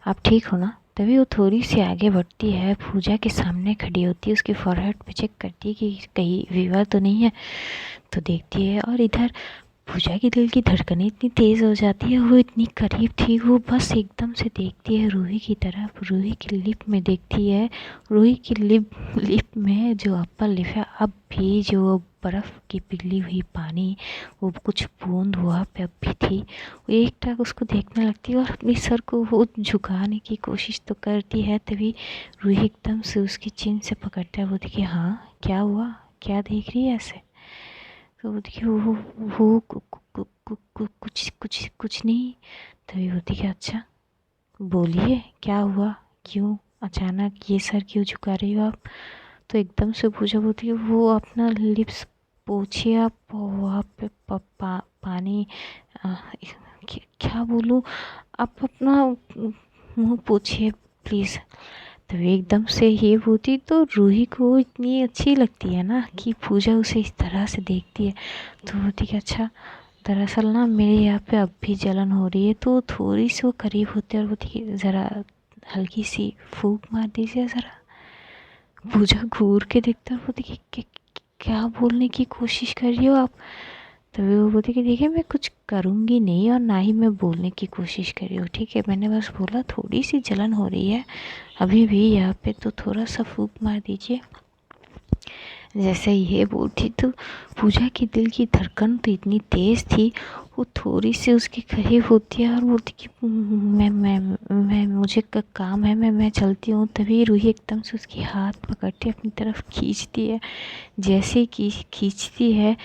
आप ठीक हो ना। तभी वो थोड़ी सी आगे बढ़ती है, पूजा के सामने खड़ी होती है, उसके फॉरहेड पे चेक करती है कि कहीं फीवर तो नहीं है। तो देखती है और इधर पूजा के दिल की धड़कनें इतनी तेज़ हो जाती है, वो इतनी करीब थी, वो बस एकदम से देखती है रूही की तरफ, रूही की लिप में देखती है। रूही की लिप में जो अप्पर लिप है अब भी जो बर्फ़ की पिघली हुई पानी, वो कुछ बूंद वहाँ पे अब भी थी। वो एक टक उसको देखने लगती है और अपने सर को वो झुकाने की कोशिश तो करती है। तभी रूही एकदम से उसकी चिन से पकड़ता है, वो देखिए हाँ क्या हुआ, क्या देख रही है ऐसे। तो वो देखिए वो कुछ कुछ कुछ नहीं। तभी वो देखिए अच्छा बोलिए क्या हुआ, क्यों अचानक ये सर क्यों झुका रही हो आप। तो एकदम से पूछा, बोलती है वो अपना लिप्स पोछिए आप, वहाँ पे पानी आ, क्या बोलूँ, आप अपना मुंह पोछिए प्लीज़। तो एकदम से ये होती तो रूही को इतनी अच्छी लगती है ना कि पूजा उसे इस तरह से देखती है। तो बोलती कि अच्छा दरअसल ना मेरे यहाँ पे अब भी जलन हो रही है। तो थोड़ी सी वो करीब होते और बोलती कि ज़रा हल्की सी फूंक मार दीजिए ज़रा। पूजा घूर के देखता और बोलती कि क्या बोलने की कोशिश कर रही हो आप। तभी वो बोलती कि देखिए मैं कुछ करूँगी नहीं और ना ही मैं बोलने की कोशिश कर रही हूँ, ठीक है मैंने बस बोला थोड़ी सी जलन हो रही है अभी भी यहाँ पे, तो थोड़ा सा फूंक मार दीजिए। जैसे ये बोलती तो पूजा की दिल की धड़कन तो इतनी तेज़ थी, वो थोड़ी सी उसके करीब होती है और बोलती कि मैं मुझे काम है, मैं चलती हूँ। तभी रूही एकदम से उसकी हाथ पकड़ती अपनी तरफ खींचती है। जैसे कि खींचती है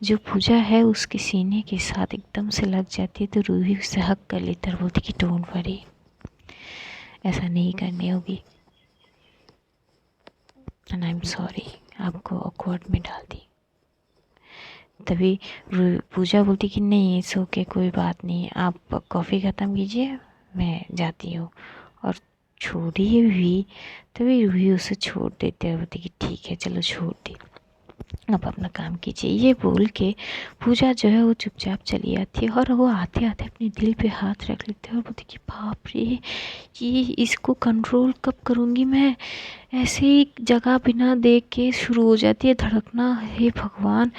जो पूजा है उसके सीने के साथ एकदम से लग जाती है। तो रूही उससे हक कर लेती है और बोलती कि डोंट वरी, ऐसा नहीं करनी होगी एंड आई एम सॉरी, आपको ऑकवर्ड में डाल दी। तभी पूजा बोलती कि नहीं इट्स ओके कोई बात नहीं, आप कॉफ़ी ख़त्म कीजिए मैं जाती हूँ और छोड़िए भी। तभी रूही उसे छोड़ देते हैं, बोलती कि ठीक है चलो छोड़ दी, आप अपना काम कीजिए। ये बोल के पूजा जो है वो चुपचाप चली आती है और वो आते आते अपने दिल पे हाथ रख लेते हैं और बोलती कि बाप रे ये इसको कंट्रोल कब करूँगी मैं। ऐसे ही जगह बिना देख के शुरू हो जाती है धड़कना, हे भगवान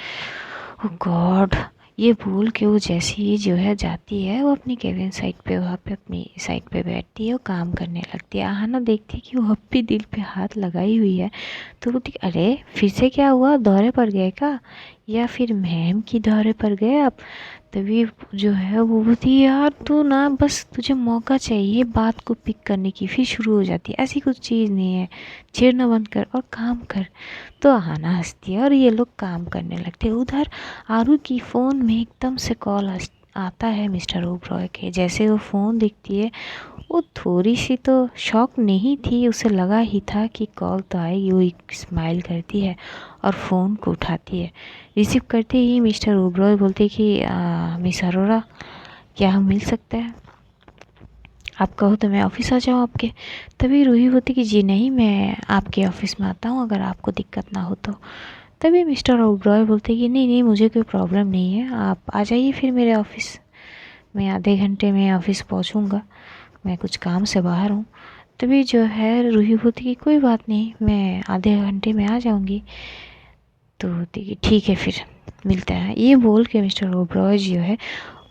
ओ गॉड। ये बोल के वो जैसे ही जो है जाती है वो अपनी केबिन साइड पे, वहाँ पे अपनी साइड पे बैठती है और काम करने लगती है। आहाना देखती है कि वो अब भी दिल पे हाथ लगाई हुई है। तो वो ठीक अरे फिर से क्या हुआ, दौरे पर गए क्या या फिर मैम की दौरे पर गए आप। तभी जो है वो बोलती है यार तू ना बस तुझे मौका चाहिए बात को पिक करने की, फिर शुरू हो जाती है ऐसी कुछ चीज़ नहीं है, छेड़ना बंद कर और काम कर। तो आहाना हंसती है और ये लोग काम करने लगते हैं। उधर आरू की फ़ोन में एकदम से कॉल आता है मिस्टर ओबरॉय के। जैसे वो फ़ोन दिखती है वो थोड़ी सी तो शॉक नहीं थी, उसे लगा ही था कि कॉल तो आएगी। वो एक स्माइल करती है और फ़ोन को उठाती है। रिसीव करते ही मिस्टर ओबरॉय बोलते कि मिस अरोरा क्या हम मिल सकते हैं, आप कहो तो मैं ऑफ़िस आ जाऊँ आपके। तभी रूही बोलती कि जी नहीं मैं आपके ऑफ़िस में आता हूँ अगर आपको दिक्कत ना हो तो। तभी मिस्टर ओबरॉय बोलते कि नहीं नहीं मुझे कोई प्रॉब्लम नहीं है, आप आ जाइए फिर मेरे ऑफ़िस, मैं आधे घंटे में ऑफ़िस पहुँचूँगा, मैं कुछ काम से बाहर हूँ। तभी जो है रूही बोलती कि कोई बात नहीं मैं आधे घंटे में आ जाऊँगी। तो बोलती कि ठीक है फिर मिलते हैं। ये बोल के मिस्टर ओबरॉय जो है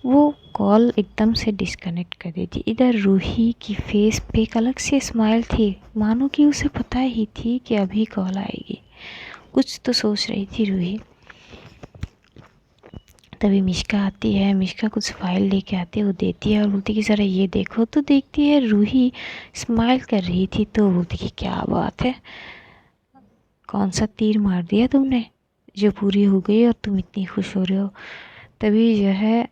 वो कॉल एकदम से डिस्कनेक्ट कर देती। इधर रूही की फेस पे एक अलग सी स्माइल थी, मानो कि उसे पता ही थी कि अभी कॉल आएगी। कुछ तो सोच रही थी रूही। तभी मिश्का आती है, मिश्का कुछ फाइल लेके आती है, वो देती है और बोलती कि ज़रा ये देखो। तो देखती है रूही स्माइल कर रही थी तो बोलती कि क्या बात है, कौन सा तीर मार दिया तुमने जो पूरी हो गई और तुम इतनी खुश हो रहे हो। तभी जो है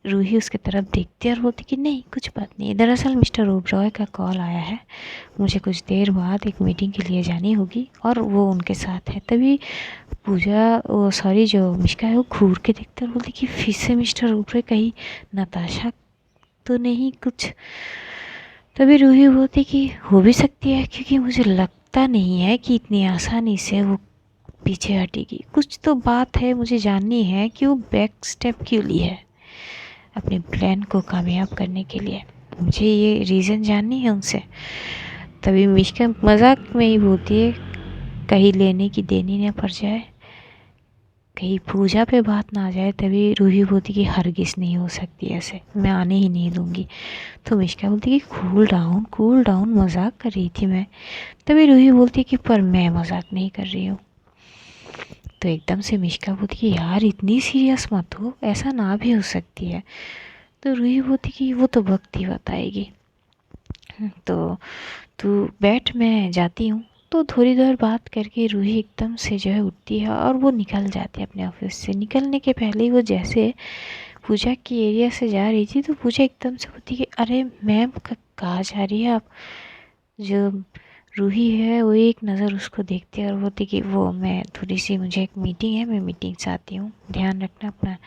रूही उसके तरफ देखती है और बोलती कि नहीं कुछ बात नहीं, दरअसल मिस्टर ओबरॉय का कॉल आया है, मुझे कुछ देर बाद एक मीटिंग के लिए जानी होगी और वो उनके साथ है। तभी पूजा वो सॉरी जो मिश्का है वो घूर के देखते और बोलती कि फिर से मिस्टर ओबरॉय, कहीं नताशा तो नहीं कुछ तभी रूही बोलती कि हो भी सकती है, क्योंकि मुझे लगता नहीं है कि इतनी आसानी से वो पीछे हटेगी। कुछ तो बात है, मुझे जाननी है कि वो बैक स्टेप क्यों ली है अपने प्लान को कामयाब करने के लिए। मुझे ये रीज़न जाननी है उनसे। तभी मिश्का मजाक में ही बोलती है, कहीं लेने की देनी न पड़ जाए, कहीं पूजा पे बात ना आ जाए। तभी रूही बोलती कि हरगिज़ नहीं हो सकती ऐसे, मैं आने ही नहीं दूँगी। तो मिश्का बोलती कि कूल डाउन, मजाक कर रही थी मैं। तभी रूही बोलती कि पर मैं मजाक नहीं कर रही हूँ। तो एकदम से मिश्का बोलती कि यार इतनी सीरियस मत हो, ऐसा ना भी हो सकती है। तो रूही बोलती कि वो तो वक्त ही बताएगी। तो तू बैठ, मैं जाती हूँ। तो थोड़ी देर बात करके रूही एकदम से जो है उठती है और वो निकल जाती है अपने ऑफिस से। निकलने के पहले ही वो जैसे पूजा की एरिया से जा रही थी, तो पूजा एकदम से बोलती कि अरे मैम, कहाँ जा रही है आप? जो रूही है वो एक नज़र उसको देखती है और बोलती कि वो मैं थोड़ी सी, मुझे एक मीटिंग है, मैं मीटिंग से आती हूँ, ध्यान रखना अपना।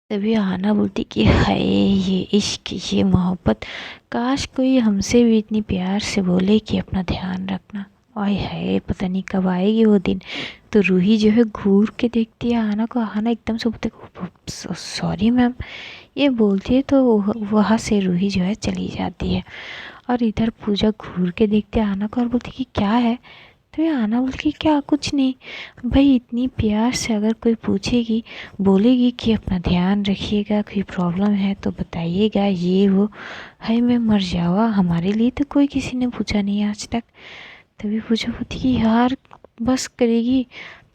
तभी आना बोलती कि हाय, ये इश्क, ये मोहब्बत, काश कोई हमसे भी इतनी प्यार से बोले कि अपना ध्यान रखना। आय हाय, पता नहीं कब आएगी वो दिन। तो रूही जो है घूर के देखती है आना को। आना एकदम से बोलते सॉरी मैम, ये बोलती है। तो वहाँ से रूही जो है चली जाती है। और इधर पूजा घूर के देखती है आना को और बोलती कि क्या है? तो ये आना बोलती क्या, कुछ नहीं भाई। इतनी प्यार से अगर कोई पूछेगी, बोलेगी कि अपना ध्यान रखिएगा, कोई प्रॉब्लम है तो बताइएगा, ये वो, हाय मैं मर जावा, हमारे लिए तो कोई किसी ने पूछा नहीं आज तक। तभी पूछा बोलती कि यार बस करेगी?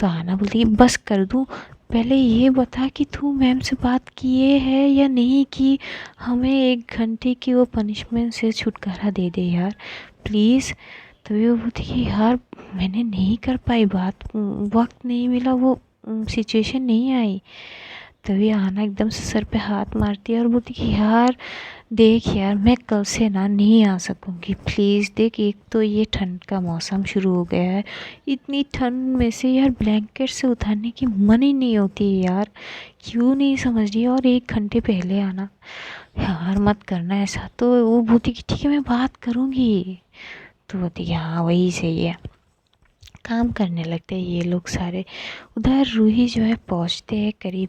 तो आना बोलती कि बस कर दूँ, पहले ये बता कि तू मैम से बात किए है या नहीं की, हमें 1 घंटे की वो पनिशमेंट से छुटकारा दे दे यार प्लीज़। तभी वो बोलती कि यार मैंने नहीं कर पाई बात, वक्त नहीं मिला, वो सिचुएशन नहीं आई। तभी आना एकदम से सर पे हाथ मारती है और बोलती कि यार देख यार, मैं कल से ना नहीं आ सकूँगी, प्लीज़ देख, एक तो ये ठंड का मौसम शुरू हो गया है, इतनी ठंड में से यार ब्लैंकेट से उतारने की मन ही नहीं होती है यार, क्यों नहीं समझ रही? और 1 घंटे पहले आना यार, मत करना ऐसा। तो वो बोलती कि ठीक है मैं बात करूँगी। तो बोलती कि हाँ वही सही है। काम करने लगते हैं ये लोग सारे। उधर रूही जो है पहुँचते हैं करीब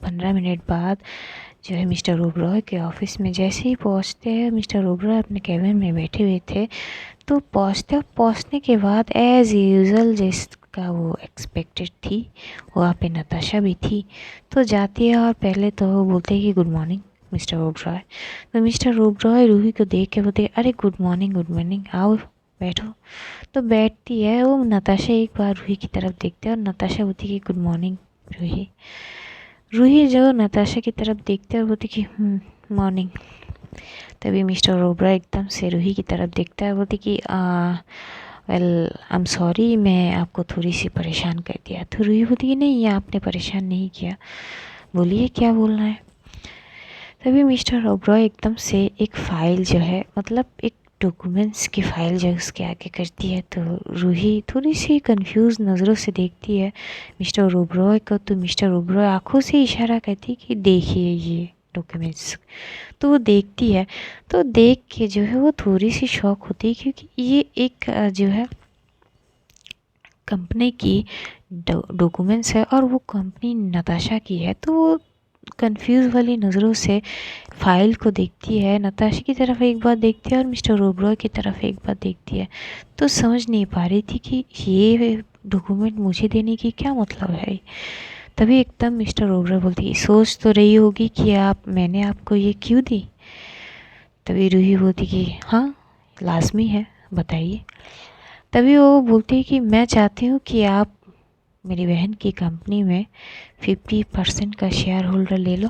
15 मिनट बाद जो है मिस्टर ओबरॉय के ऑफिस में। जैसे ही पहुँचते हैं, मिस्टर ओबरॉय अपने कैबिन में बैठे हुए थे। तो पहुँचने के बाद एज़ यूजुअल जिसका वो एक्सपेक्टेड थी, वहाँ पे नताशा भी थी। तो जाती है और पहले तो वो बोलते हैं कि गुड मॉर्निंग मिस्टर ओबरॉय। तो मिस्टर ओबरॉय रूही को देख के बोलते अरे गुड मॉर्निंग, आओ बैठो। तो बैठती है। वो नताशा एक बार रूही की तरफ देखते हैं और नताशा बोलती कि गुड मॉर्निंग रूही। रूही जो नताशा की तरफ देखते हैं बोलती कि मॉर्निंग। तभी मिस्टर ओबरा एकदम से रूही की तरफ देखता है, बोलती कि वेल आई एम सॉरी, मैं आपको थोड़ी सी परेशान कर दिया। तो रूही बोलती कि नहीं, आपने परेशान नहीं किया, बोलिए क्या बोलना है। तभी मिस्टर ओबरॉय एकदम से एक फ़ाइल जो है, मतलब एक डॉक्यूमेंट्स की फ़ाइल जो है उसके आगे करती है। तो रूही थोड़ी सी कंफ्यूज नज़रों से देखती है मिस्टर ओबरॉय को। तो मिस्टर ओबरॉय आंखों से इशारा करती है कि देखिए ये डॉक्यूमेंट्स। तो वो देखती है। तो देख के जो है वो थोड़ी सी शॉक होती है, क्योंकि ये एक जो है कंपनी की डॉक्यूमेंट्स है और वो कंपनी नताशा की है। तो वो कंफ्यूज वाली नज़रों से फाइल को देखती है, नताशा की तरफ एक बार देखती है और मिस्टर ओबरॉय की तरफ एक बार देखती है। तो समझ नहीं पा रही थी कि ये डॉक्यूमेंट मुझे देने की क्या मतलब है। तभी एकदम मिस्टर ओबरॉय बोलती है सोच तो रही होगी कि मैंने आपको ये क्यों दी। तभी रूही बोलती कि हाँ लाजमी है, बताइए। तभी वो बोलती है कि मैं चाहती हूँ कि आप मेरी बहन की कंपनी में 50% का शेयर होल्डर ले लो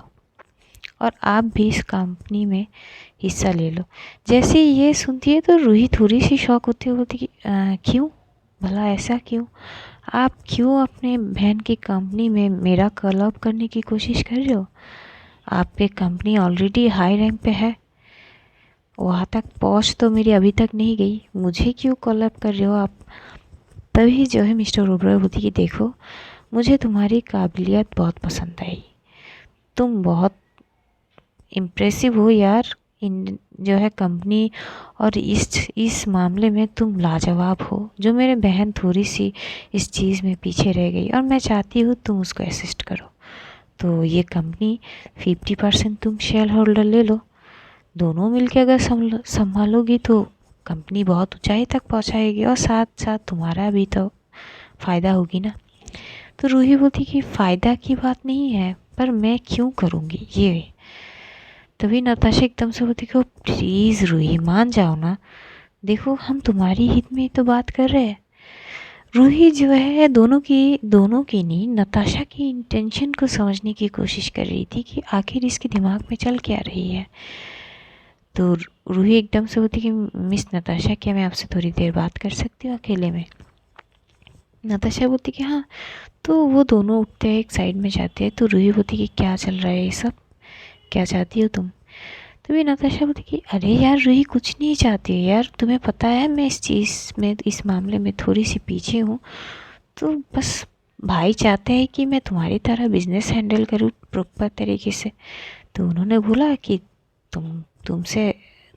और आप भी इस कंपनी में हिस्सा ले लो। जैसे ही ये सुनती है तो रूही थोड़ी सी शॉक होती है, बोलती कि क्यों, भला ऐसा क्यों? आप क्यों अपने बहन की कंपनी में मेरा कॉल अप करने की कोशिश कर रहे हो? आपकी कंपनी ऑलरेडी हाई रैंक पे है, वहाँ तक पहुँच तो मेरी अभी तक नहीं गई, मुझे क्यों कॉल अप कर रहे हो आप? तभी जो है मिस्टर ओबरॉय बोलती कि देखो, मुझे तुम्हारी काबिलियत बहुत पसंद आई, तुम बहुत इम्प्रेसिव हो यार, इन जो है कंपनी और इस मामले में तुम लाजवाब हो। जो मेरे बहन थोड़ी सी इस चीज़ में पीछे रह गई और मैं चाहती हूँ तुम उसको असिस्ट करो। तो ये कंपनी 50% तुम शेयर होल्डर ले लो, दोनों मिलके अगर संभालोगी तो कंपनी बहुत ऊंचाई तक पहुंचाएगी और साथ साथ तुम्हारा भी तो फ़ायदा होगी ना। तो रूही बोलती कि फ़ायदा की बात नहीं है, पर मैं क्यों करूँगी ये। तभी नताशा एकदम से बोलती कि प्लीज़ रूही मान जाओ ना, देखो हम तुम्हारी हित में तो बात कर रहे हैं। रूही जो है दोनों की नहीं, नताशा की इंटेंशन को समझने की कोशिश कर रही थी कि आखिर इसके दिमाग में चल क्या रही है। तो रूही एकदम से बोलती कि मिस नताशा, क्या मैं आपसे थोड़ी देर बात कर सकती हूँ अकेले में। नताशा बोलती कि हाँ। तो वो दोनों उठते हैं, एक साइड में जाते हैं। तो रूही बोलती कि क्या चल रहा है ये सब, क्या चाहती हो तुम। तभी नताशा बोलती कि अरे यार रूही कुछ नहीं चाहती है यार, तुम्हें पता है मैं इस चीज़ में, इस मामले में थोड़ी सी पीछे हूँ। तो बस भाई चाहते हैं कि मैं तुम्हारी तरह बिजनेस हैंडल करूँ प्रॉपर तरीके से। तो उन्होंने बोला कि तुम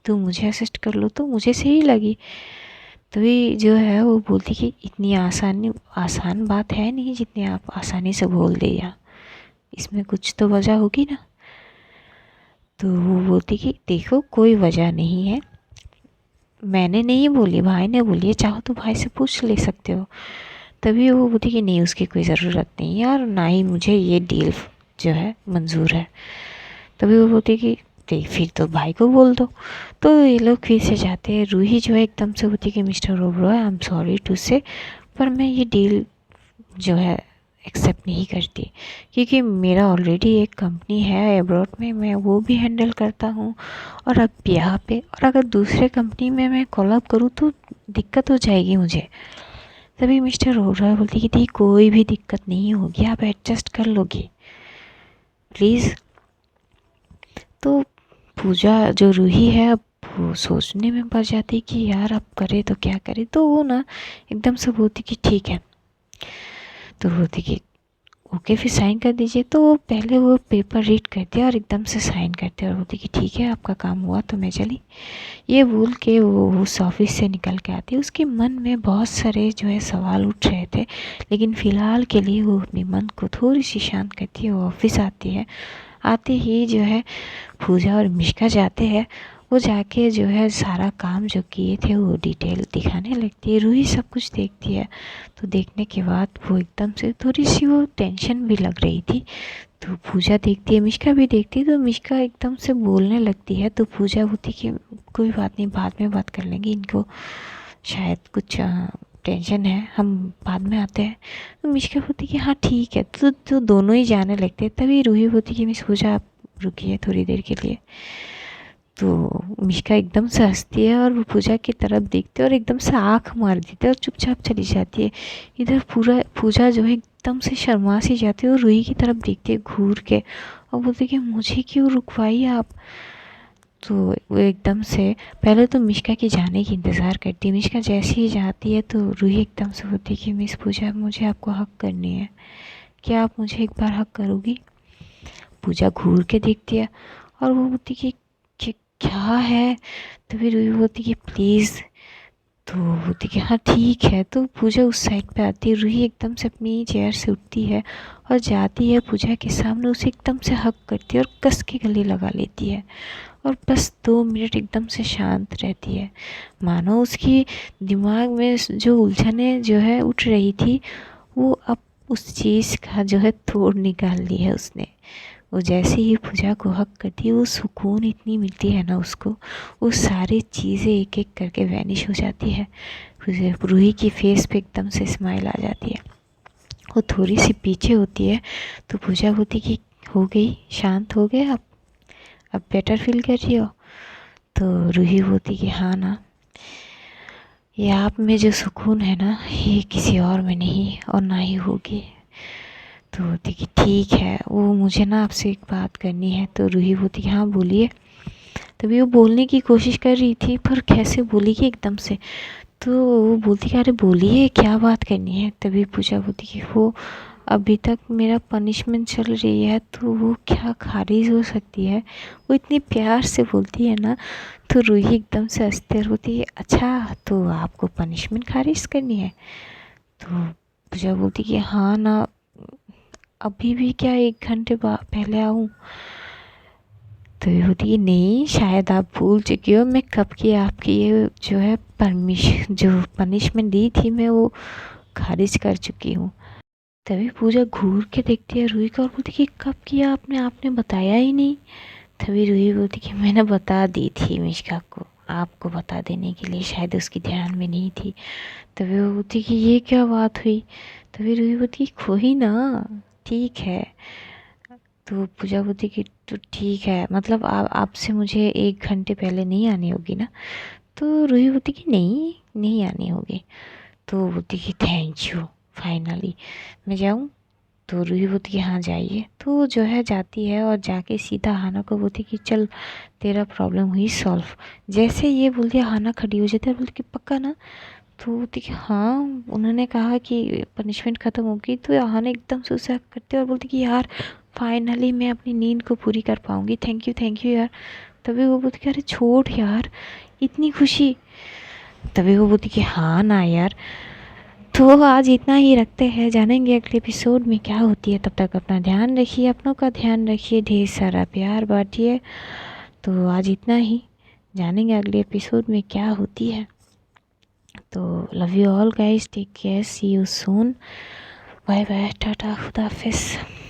मुझे असिस्ट कर लो, तो मुझे सही लगी। तभी जो है वो बोलती कि इतनी आसान बात है नहीं जितनी आप आसानी से बोल दिया, इसमें कुछ तो वजह होगी ना। तो वो बोलती कि देखो कोई वजह नहीं है, मैंने नहीं बोली, भाई ने बोली है, चाहो तो भाई से पूछ ले सकते हो। तभी वो बोलती कि नहीं उसकी कोई ज़रूरत नहीं है और ना ही मुझे ये डील जो है मंजूर है। तभी वो बोलती कि फिर तो भाई को बोल दो। तो ये लोग फिर से जाते हैं। रूही जो है एकदम से बोलती कि mister Oberoi I am sorry to say, पर मैं ये डील जो है एक्सेप्ट नहीं करती, क्योंकि मेरा ऑलरेडी एक कंपनी है अब्रॉड में, मैं वो भी हैंडल करता हूँ। और अब यहाँ पे और अगर दूसरे कंपनी में मैं कॉलअप करूँ तो दिक्कत हो जाएगी मुझे। तभी मिस्टर ओबरॉय बोलती कि दी कोई भी दिक्कत नहीं होगी, आप एडजस्ट कर लोगे प्लीज़। तो पूजा जो रूही है अब वो सोचने में पड़ जाती कि यार अब करे तो क्या करे। तो वो ना एकदम से बोलती कि ठीक है। तो बोलती कि ओके फिर साइन कर दीजिए। तो वो पहले वो पेपर रीड करते और एकदम से साइन करते और बोलती कि ठीक है आपका काम हुआ तो मैं चली। ये बोल के वो उस ऑफिस से निकल के आती है। उसके मन में बहुत सारे जो है सवाल उठ रहे थे, लेकिन फ़िलहाल के लिए वो अपने मन को थोड़ी सी शांत करती है। वो ऑफिस आती है, आते ही जो है पूजा और मिश्का जाते हैं। वो जाके जो है सारा काम जो किए थे वो डिटेल दिखाने लगती है। रूही सब कुछ देखती है। तो देखने के बाद वो एकदम से थोड़ी सी वो टेंशन भी लग रही थी। तो पूजा देखती है, मिश्का भी देखती है। तो मिश्का एकदम से बोलने लगती है। तो पूजा बोलती कि कोई बात नहीं, बाद में बात कर लेंगे, इनको शायद कुछ टेंशन है, हम बाद में आते हैं। तो मिश्का बोलती कि हाँ ठीक है। तो दोनों ही जाने लगते हैं। तभी रूही बोलती कि मिस पूजा आप रुकिए थोड़ी देर के लिए। तो मिश्का एकदम से हंसती है और वो पूजा की तरफ देखती है और एकदम से आँख मार देती है और चुपचाप चली जाती है। इधर पूजा जो है एकदम से शर्मा सी जाती है और रूही की तरफ देखती है घूर के और बोलती कि मुझे क्यों रुकवाई आप। तो वो एकदम से पहले तो मिश्का की जाने की इंतज़ार करती है। मिश्का जैसे ही जाती है तो रूही एकदम से बोलती है कि मिस पूजा मुझे आपको हक करनी है, क्या आप मुझे एक बार हक करोगी। पूजा घूर के देखती है और वो बोलती कि क्या है। तो फिर रूही बोलती कि प्लीज़। तो बोलती कि हाँ ठीक है। तो पूजा उस साइड पे आती है। रूही एकदम से अपनी चेयर से उठती है और जाती है पूजा के सामने, उसे एकदम से हक करती है और कस के गले लगा लेती है। और बस 2 मिनट एकदम से शांत रहती है, मानो उसकी दिमाग में जो उलझने जो है उठ रही थी वो अब उस चीज़ का जो है तोड़ निकाल ली है उसने। वो जैसे ही पूजा को हक करती है वो सुकून इतनी मिलती है ना उसको, वो सारी चीज़ें एक एक करके वैनिश हो जाती है। रूही की फेस पे एकदम से स्माइल आ जाती है। वो थोड़ी सी पीछे होती है। तो पूजा होती कि हो गई, शांत हो गए अब बेटर फील कर रही हो। तो रूही होती कि हाँ ना, ये आप में जो सुकून है ना ये किसी और में नहीं और ना ही होगी। तो बोलती कि ठीक है, वो मुझे ना आपसे एक बात करनी है। तो रूही बोलती कि हाँ बोलिए। तभी वो बोलने की कोशिश कर रही थी पर कैसे बोलेगी एकदम से। तो वो बोलती कि अरे बोलिए क्या बात करनी है। तभी पूजा बोलती कि वो अभी तक मेरा पनिशमेंट चल रही है तो वो क्या खारिज हो सकती है। वो इतनी प्यार से बोलती है ना, तो रूही एकदम से अस्थिर होती है। अच्छा, तो आपको पनिशमेंट खारिज करनी है? तो पूजा बोलती कि हाँ ना, अभी भी क्या 1 घंटे पहले आऊँ? तो ये होती है नहीं, शायद आप भूल चुकी हो, मैं कब की आपकी ये जो है जो पनिशमेंट दी थी मैं वो खारिज कर चुकी हूँ। तभी पूजा घूर के देखती है रूही को और बोलती कि कब किया आपने, आपने बताया ही नहीं। तभी रूही बोलती कि मैंने बता दी थी मिष्का को, आपको बता देने के लिए, शायद उसकी ध्यान में नहीं थी। तभी वो बोलती कि ये क्या बात हुई? तभी रूही बोलती कि कोई ना, ठीक है। तो पूजा बोलती कि तो ठीक है, मतलब आप आपसे मुझे 1 घंटे पहले नहीं आनी होगी ना? तो रूही बोलती कि नहीं, नहीं आनी होगी। तो बोलती कि थैंक यू, फाइनली मैं जाऊँ? तो रूही बोलती कि हाँ जाइए। तो जो है जाती है और जाके सीधा हाना को बोलती कि चल तेरा प्रॉब्लम हुई सॉल्व। जैसे ये बोलती है हाना खड़ी हो जाती है, बोलती कि पक्का ना? तो बोलती कि हाँ, उन्होंने कहा कि पनिशमेंट ख़त्म होगी। तो हाना एकदम से उसे हक करती है और बोलती कि यार फाइनली मैं अपनी नींद को पूरी कर पाऊँगी, थैंक यू यार। तभी वो बोलती कि अरे छोड़ यार, इतनी खुशी। तभी वो बोलती कि हाँ ना यार। तो आज इतना ही रखते हैं, जानेंगे अगले एपिसोड में क्या होती है। तब तक अपना ध्यान रखिए, अपनों का ध्यान रखिए, ढेर सारा प्यार बांटिए। तो आज इतना ही, जानेंगे अगले एपिसोड में क्या होती है। तो love you all guys, take care, see you soon, bye bye, tata, खुदा हाफिज़।